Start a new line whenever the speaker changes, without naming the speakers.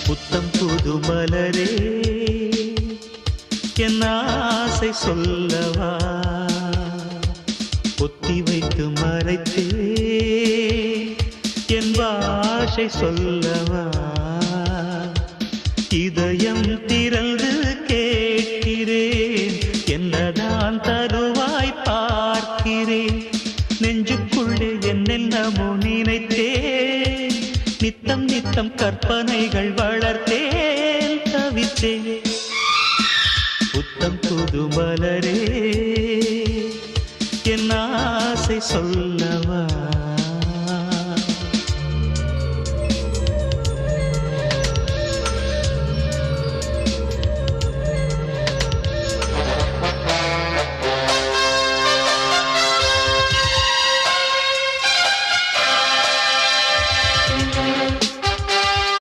புத்தம் புது மலரே என் ஆசை சொல்லவா பொத்தி வைத்து மறைத்தே என் பாஷை சொல்லவா இதயம் திறந்து கேட்கிறேன் என்னதான் தருவாய் பார்க்கிறேன் நெஞ்சுக்குள்ளே என்னென்னமோ நினைத்தேன் நித்தம் நித்தம் கற்பனைகள் வளர்த்தேன் தவித்தேன் புத்தம் புது மலரே என் ஆசை சொல்லவா